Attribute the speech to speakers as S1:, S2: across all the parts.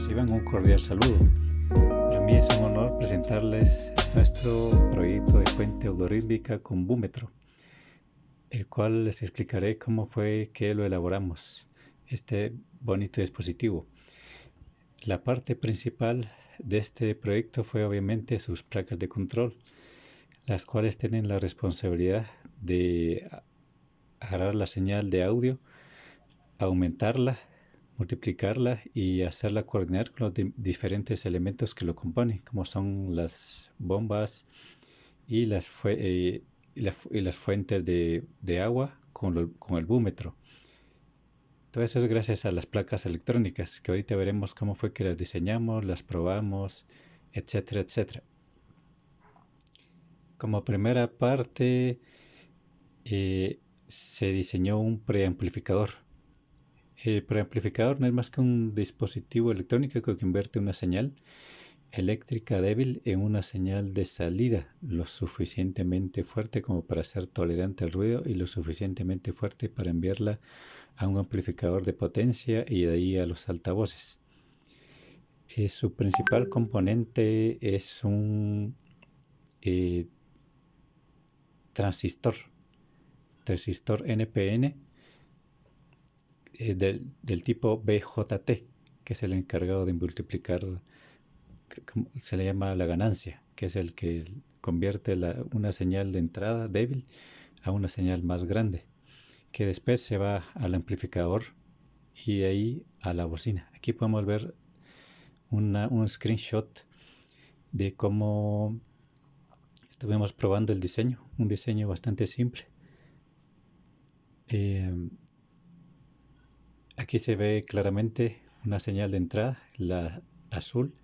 S1: Reciban un cordial saludo. Para mí es un honor presentarles nuestro proyecto de fuente autorítmica con búmetro, el cual les explicaré cómo fue que lo elaboramos, este bonito dispositivo. La parte principal de este proyecto fue obviamente sus placas de control, las cuales tienen la responsabilidad de agarrar la señal de audio, aumentarla, multiplicarla y hacerla coordinar con los diferentes elementos que lo componen, como son las bombas y las fuentes de agua con el búmetro. Todo eso es gracias a las placas electrónicas, que ahorita veremos cómo fue que las diseñamos, las probamos, etcétera, etcétera. Como primera parte, se diseñó un preamplificador. El preamplificador no es más que un dispositivo electrónico que convierte una señal eléctrica débil en una señal de salida lo suficientemente fuerte como para ser tolerante al ruido y lo suficientemente fuerte para enviarla a un amplificador de potencia y de ahí a los altavoces. Su principal componente es un transistor NPN del tipo BJT, que es el encargado de multiplicar, se le llama la ganancia, que es el que convierte una señal de entrada débil a una señal más grande, que después se va al amplificador y de ahí a la bocina. Aquí podemos ver un screenshot de cómo estuvimos probando el diseño, un diseño bastante simple. Aquí se ve claramente una señal de entrada, la azul,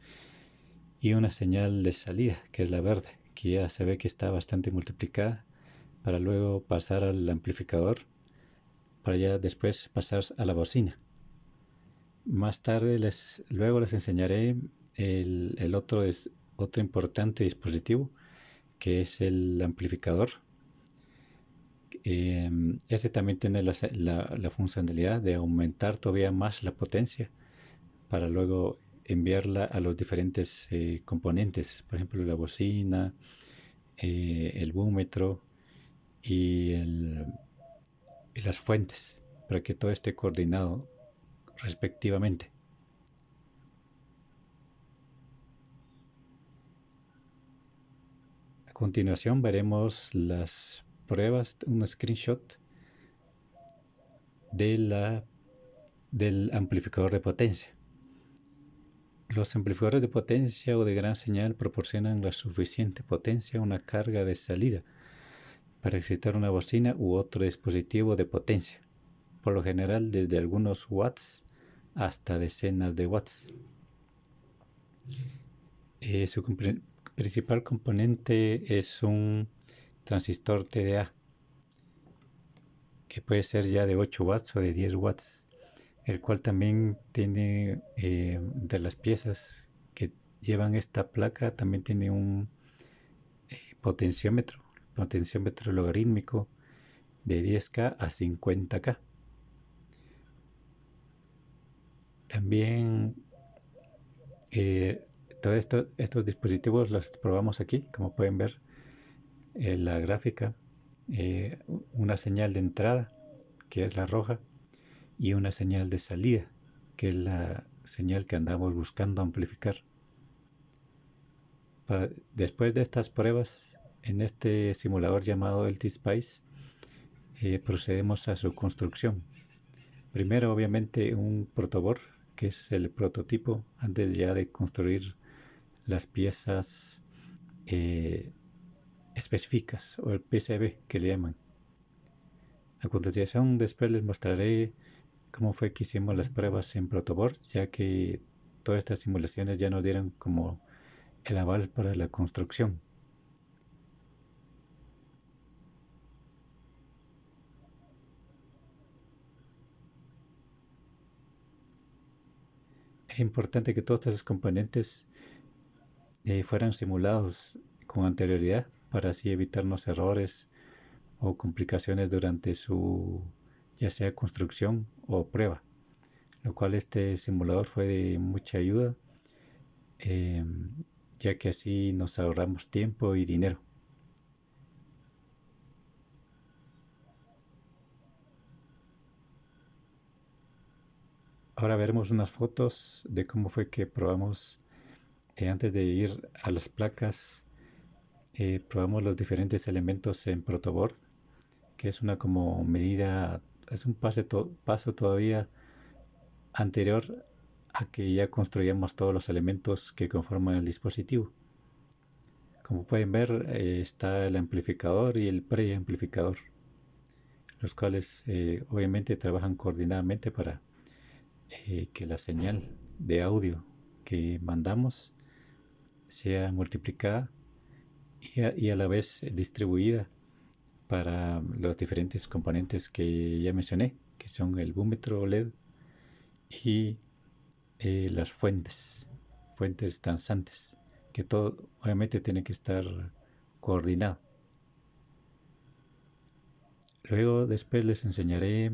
S1: y una señal de salida, que es la verde, que ya se ve que está bastante multiplicada, para luego pasar al amplificador, para ya después pasar a la bocina. Más tarde luego les enseñaré el otro importante dispositivo, que es el amplificador. Este también tiene la funcionalidad de aumentar todavía más la potencia para luego enviarla a los diferentes componentes, por ejemplo la bocina, el búmetro y las fuentes, para que todo esté coordinado respectivamente. A continuación veremos las pruebas, un screenshot del amplificador de potencia. Los amplificadores de potencia o de gran señal proporcionan la suficiente potencia a una carga de salida para excitar una bocina u otro dispositivo de potencia, por lo general desde algunos watts hasta decenas de watts. Su principal componente es un transistor TDA, que puede ser ya de 8 watts o de 10 watts, el cual también tiene, de las piezas que llevan esta placa, también tiene un potenciómetro logarítmico de 10K a 50K. También todos estos dispositivos los probamos aquí, como pueden ver en la gráfica. Una señal de entrada, que es la roja, y una señal de salida, que es la señal que andamos buscando amplificar. Después de estas pruebas, en este simulador llamado LTSpice, procedemos a su construcción. Primero, obviamente, un protoboard, que es el prototipo antes ya de construir las piezas específicas, o el PCB que le llaman. A continuación, después les mostraré cómo fue que hicimos las pruebas en protoboard, ya que todas estas simulaciones ya nos dieron como el aval para la construcción. Es importante que todos estos componentes fueran simulados con anterioridad para así evitarnos errores o complicaciones durante su ya sea construcción o prueba. lo cual este simulador fue de mucha ayuda, eh, ya que así nos ahorramos tiempo y dinero. Ahora veremos unas fotos de cómo fue que probamos, antes de ir a las placas, probamos los diferentes elementos en protoboard, que es una como medida, es un paso todavía anterior a que ya construyamos todos los elementos que conforman el dispositivo. Como pueden ver, está el amplificador y el preamplificador, los cuales obviamente trabajan coordinadamente para que la señal de audio que mandamos sea multiplicada y a la vez distribuida para los diferentes componentes que ya mencioné, que son el búmetro LED y las fuentes danzantes, que todo obviamente tiene que estar coordinado. Luego después les enseñaré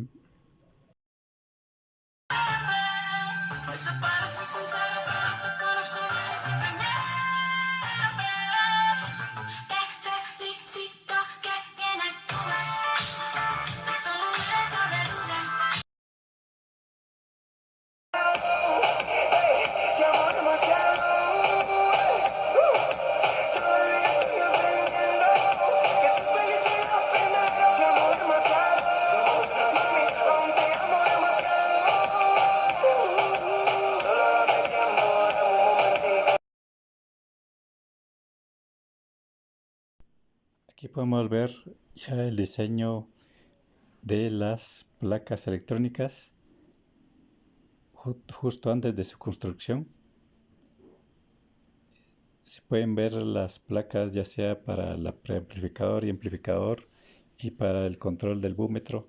S1: aquí podemos ver ya el diseño de las placas electrónicas justo antes de su construcción. Se pueden ver las placas ya sea para el preamplificador y amplificador y para el control del búmetro.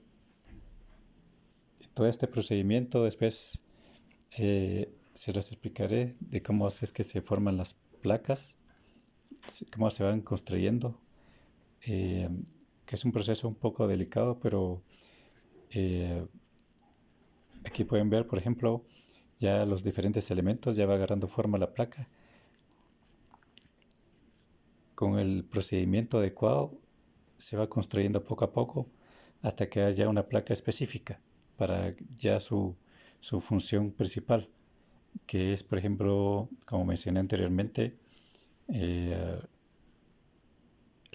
S1: Todo este procedimiento después se los explicaré de cómo es que se forman las placas, cómo se van construyendo, que es un proceso un poco delicado, pero aquí pueden ver, por ejemplo, ya los diferentes elementos, ya va agarrando forma la placa. Con el procedimiento adecuado se va construyendo poco a poco hasta crear ya una placa específica para ya su función principal, que es, por ejemplo, como mencioné anteriormente,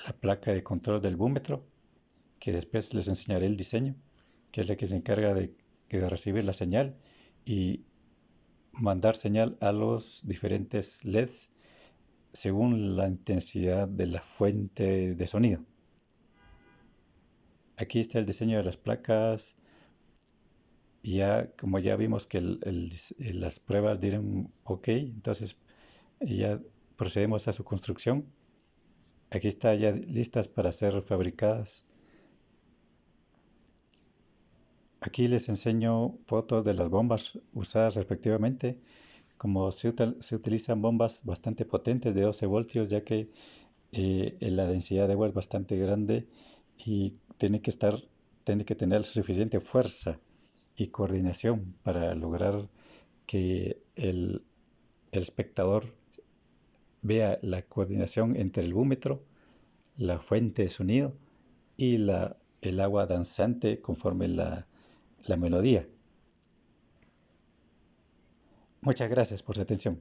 S1: la placa de control del búmetro, que después les enseñaré el diseño, que es la que se encarga de recibir la señal y mandar señal a los diferentes LEDs según la intensidad de la fuente de sonido. Aquí está el diseño de las placas. Ya, como ya vimos que las pruebas dieron ok, entonces ya procedemos a su construcción. Aquí está ya listas para ser fabricadas. Aquí les enseño fotos de las bombas usadas respectivamente. Como se utilizan bombas bastante potentes de 12 voltios, ya que la densidad de agua es bastante grande y tiene que tener suficiente fuerza y coordinación para lograr que el espectador vea la coordinación entre el búmetro, la fuente de sonido y el agua danzante conforme la melodía. Muchas gracias por su atención.